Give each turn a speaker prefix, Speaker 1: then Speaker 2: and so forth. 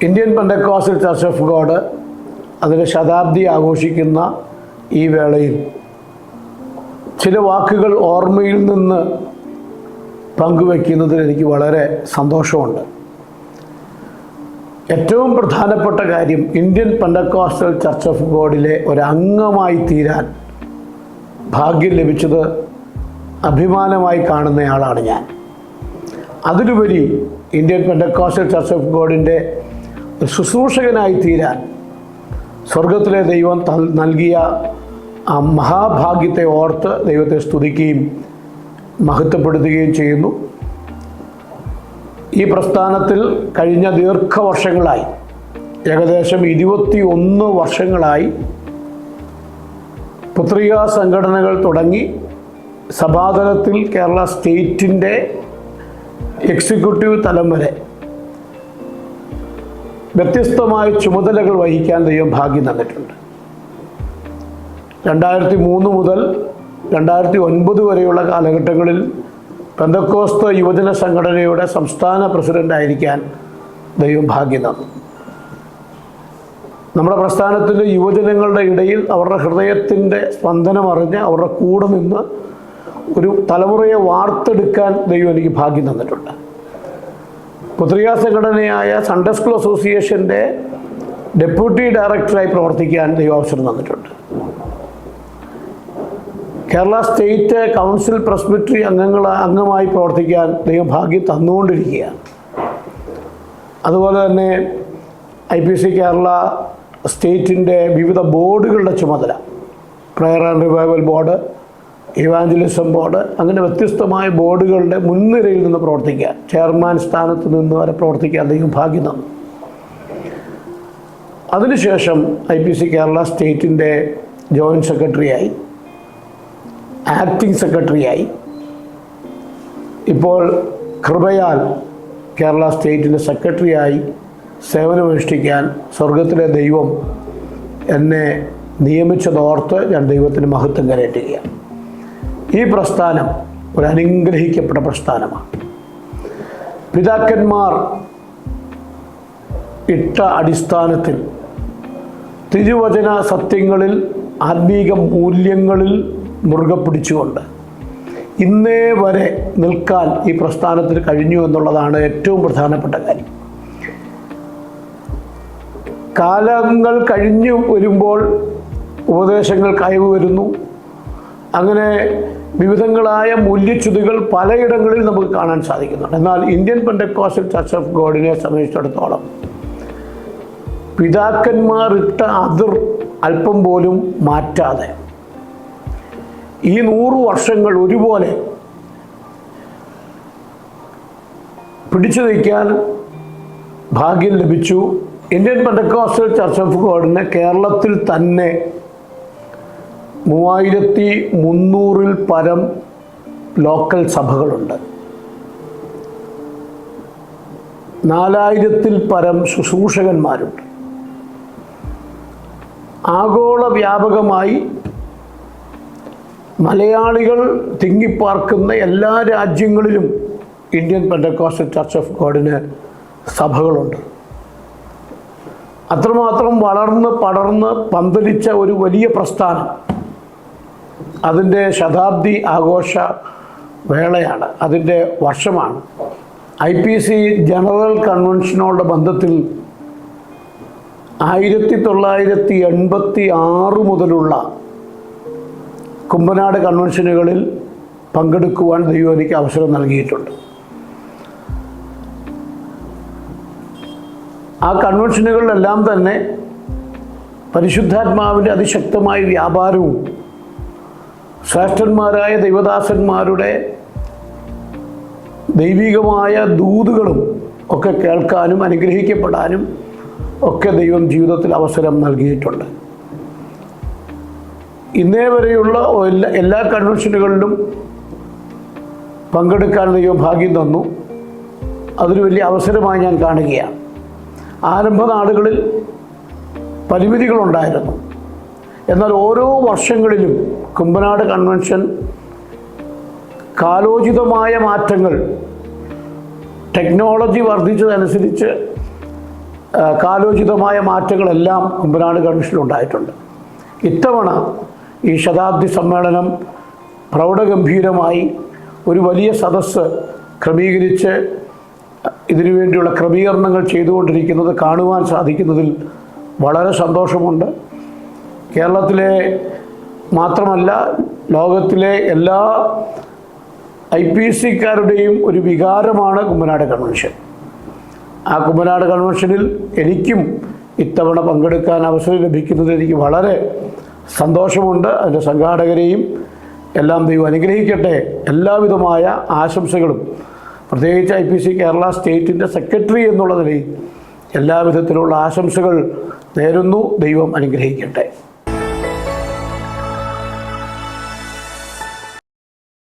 Speaker 1: Indian Pentecostal church of God അതിൻ്റെ ശതാബ്ദി ആഘോഷിക്കുന്ന ഈ വേളയിൽ ചില വാക്കുകൾ ഓർമ്മയിൽ നിന്ന് പങ്കുവയ്ക്കുന്നതിൽ എനിക്ക് വളരെ സന്തോഷമുണ്ട്. ഏറ്റവും പ്രധാനപ്പെട്ട കാര്യം, ഇന്ത്യൻ പെന്തക്കോസ്റ്റൽ ചർച്ച് ഓഫ് ഗോഡിലെ ഒരംഗമായി തീരാൻ ഭാഗ്യം ലഭിച്ചത് അഭിമാനമായി കാണുന്നയാളാണ് ഞാൻ. അതിലുപരി ഇന്ത്യൻ പെന്തക്കോസ്റ്റൽ ചർച്ച് ഓഫ് ഗോഡിൻ്റെ ശുശ്രൂഷകനായി തീരാൻ സ്വർഗത്തിലെ ദൈവം നൽകിയ ആ മഹാഭാഗ്യത്തെ ഓർത്ത് ദൈവത്തെ സ്തുതിക്കുകയും മഹത്വപ്പെടുത്തുകയും ചെയ്യുന്നു. ഈ പ്രസ്ഥാനത്തിൽ കഴിഞ്ഞ ദീർഘവർഷങ്ങളായി, ഏകദേശം 21 വർഷങ്ങളായി പുത്രികാ സംഘടനകൾ തുടങ്ങി സഭാതലത്തിൽ കേരള സ്റ്റേറ്റിൻ്റെ എക്സിക്യൂട്ടീവ് തലം വരെ വ്യത്യസ്തമായ ചുമതലകൾ വഹിക്കാൻ ദൈവം ഭാഗ്യം തന്നിട്ടുണ്ട്. 2003 മുതൽ 2009 വരെയുള്ള കാലഘട്ടങ്ങളിൽ പെന്തക്കോസ്ത് യുവജന സംഘടനയുടെ സംസ്ഥാന പ്രസിഡൻ്റായിരിക്കാൻ ദൈവം ഭാഗ്യം തന്നു. നമ്മുടെ പ്രസ്ഥാനത്തിൻ്റെ യുവജനങ്ങളുടെ ഇടയിൽ അവരുടെ ഹൃദയത്തിൻ്റെ സ്പന്ദനം അറിഞ്ഞ് അവരുടെ കൂടെ നിന്ന് ഒരു തലമുറയെ വാർത്തെടുക്കാൻ ദൈവം എനിക്ക് ഭാഗ്യം തന്നിട്ടുണ്ട്. പുത്രികാ സംഘടനയായ സൺഡേ സ്കൂൾ അസോസിയേഷൻ്റെ ഡെപ്യൂട്ടി ഡയറക്ടറായി പ്രവർത്തിക്കാൻ ദൈവം അവസരം തന്നിട്ടുണ്ട്. കേരള സ്റ്റേറ്റ് കൗൺസിൽ പ്രസ്ബിറ്ററി അംഗമായി പ്രവർത്തിക്കാൻ ദൈവം ഭാഗ്യം തന്നുകൊണ്ടിരിക്കുകയാണ്. അതുപോലെ തന്നെ IPC കേരള സ്റ്റേറ്റിൻ്റെ വിവിധ ബോർഡുകളുടെ ചുമതല, prayer and revival board, evangelism board, അങ്ങനെ വ്യത്യസ്തമായ ബോർഡുകളുടെ മുൻനിരയിൽ നിന്ന് പ്രവർത്തിക്കാൻ, ചെയർമാൻ സ്ഥാനത്ത് നിന്ന് വരെ പ്രവർത്തിക്കാൻ ദൈവം ഭാഗ്യം തന്നു. അതിനുശേഷം IPC കേരള സ്റ്റേറ്റിൻ്റെ ജോയിൻറ്റ് സെക്രട്ടറിയായി, ആക്ടിംഗ് സെക്രട്ടറിയായി, ഇപ്പോൾ കൃപയാൽ കേരള സ്റ്റേറ്റിൻ്റെ സെക്രട്ടറിയായി സേവനമനുഷ്ഠിക്കാൻ സ്വർഗത്തിലെ ദൈവം എന്നെ നിയമിച്ചതോർത്ത് ഞാൻ ദൈവത്തിന് മഹത്വം കരയറ്റുകയാണ്. ഈ പ്രസ്ഥാനം ഒരു അനുഗ്രഹിക്കപ്പെട്ട പ്രസ്ഥാനമാണ്. പിതാക്കന്മാർ ഇട്ട അടിസ്ഥാനത്തിൽ തിരുവചന സത്യങ്ങളിൽ, ആത്മീക മൂല്യങ്ങളിൽ മുറുകെ പിടിച്ചുകൊണ്ട് ഇന്നേ വരെ നിൽക്കാൻ ഈ പ്രസ്ഥാനത്തിന് കഴിഞ്ഞു എന്നുള്ളതാണ് ഏറ്റവും പ്രധാനപ്പെട്ട കാര്യം. കാലങ്ങൾ കഴിഞ്ഞു വരുമ്പോൾ ഉപദേശങ്ങൾ കയവ് വരുന്നു. അങ്ങനെ വിവിധങ്ങളായ മൂല്യച്യുതികൾ പലയിടങ്ങളിൽ നമുക്ക് കാണാൻ സാധിക്കുന്നുണ്ട്. എന്നാൽ ഇന്ത്യൻ പെന്തക്കോസ്റ്റൽ ചർച്ച് ഓഫ് ഗോഡിനെ സംബന്ധിച്ചിടത്തോളം പിതാക്കന്മാർ ഇട്ട അതിർ അല്പം പോലും മാറ്റാതെ ഈ 100 വർഷങ്ങൾ ഒരുപോലെ പിടിച്ചു നിൽക്കാൻ ഭാഗ്യം ലഭിച്ചു. ഇന്ത്യൻ പെന്തക്കോസ്റ്റൽ ചർച്ച് ഓഫ് ഗോഡിന് കേരളത്തിൽ തന്നെ 3300-ൽ പരം ലോക്കൽ സഭകളുണ്ട്. 4000-ൽ പരം ശുശ്രൂഷകന്മാരുണ്ട്. ആഗോള വ്യാപകമായി മലയാളികൾ തിങ്ങിപ്പാർക്കുന്ന എല്ലാ രാജ്യങ്ങളിലും ഇന്ത്യൻ പെന്തക്കോസ്റ്റൽ ചർച്ച് ഓഫ് ഗോഡിന് സഭകളുണ്ട്. അത്രമാത്രം വളർന്ന് പടർന്ന് പന്തലിച്ച ഒരു വലിയ പ്രസ്ഥാനം. അതിൻ്റെ ശതാബ്ദി ആഘോഷ വേളയാണ്, അതിൻ്റെ വർഷമാണ്. IPC ജനറൽ കൺവെൻഷനോട് ബന്ധത്തിൽ 1986 മുതലുള്ള കുമ്പനാട് കൺവെൻഷനുകളിൽ പങ്കെടുക്കുവാൻ ദൈവം എനിക്ക് അവസരം നൽകിയിട്ടുണ്ട്. ആ കൺവെൻഷനുകളിലെല്ലാം തന്നെ പരിശുദ്ധാത്മാവിൻ്റെ അതിശക്തമായ വ്യാപാരവും ശ്രേഷ്ഠന്മാരായ ദൈവദാസന്മാരുടെ ദൈവികമായ ദൂതുകളും ഒക്കെ കേൾക്കാനും അനുഗ്രഹിക്കപ്പെടാനും ഒക്കെ ദൈവം ജീവിതത്തിൽ അവസരം നൽകിയിട്ടുണ്ട്. ഇന്നേ വരെയുള്ള എല്ലാ കൺവെൻഷനുകളിലും പങ്കെടുക്കാൻ ദൈവം ഭാഗ്യം തന്നു. അതൊരു വലിയ അവസരമായി ഞാൻ കാണുകയാണ്. ആരംഭ നാളുകളിൽ പരിമിതികളുണ്ടായിരുന്നു. എന്നാൽ ഓരോ വർഷങ്ങളിലും കുമ്പനാട് കൺവെൻഷൻ കാലോചിതമായ മാറ്റങ്ങൾ, ടെക്നോളജി വർദ്ധിച്ചതനുസരിച്ച് കാലോചിതമായ മാറ്റങ്ങളെല്ലാം കുമ്പനാട് കൺവെൻഷനിലുണ്ടായിട്ടുണ്ട്. ഇത്തവണ ഈ ശതാബ്ദി സമ്മേളനം പ്രൗഢഗംഭീരമായി ഒരു വലിയ സദസ്സ് ക്രമീകരിച്ച് ഇതിനുവേണ്ടിയുള്ള ക്രമീകരണങ്ങൾ ചെയ്തുകൊണ്ടിരിക്കുന്നത് കാണുവാൻ സാധിക്കുന്നതിൽ വളരെ സന്തോഷമുണ്ട്. കേരളത്തിലെ മാത്രമല്ല, ലോകത്തിലെ എല്ലാ IPCക്കാരുടെയും ഒരു വികാരമാണ് കുമ്പനാട് കൺവെൻഷൻ. ആ കുമ്പനാട് കൺവെൻഷനിൽ എനിക്കും ഇത്തവണ പങ്കെടുക്കാൻ അവസരം ലഭിക്കുന്നതിൽ എനിക്ക് വളരെ സന്തോഷമുണ്ട്. അതിൻ്റെ സംഘാടകരെയും എല്ലാം ദൈവം അനുഗ്രഹിക്കട്ടെ. എല്ലാവിധമായ ആശംസകളും, പ്രത്യേകിച്ച് IPC കേരള സ്റ്റേറ്റിൻ്റെ സെക്രട്ടറി എന്നുള്ള നിലയിൽ എല്ലാവിധത്തിലുള്ള ആശംസകൾ നേരുന്നു. ദൈവം അനുഗ്രഹിക്കട്ടെ.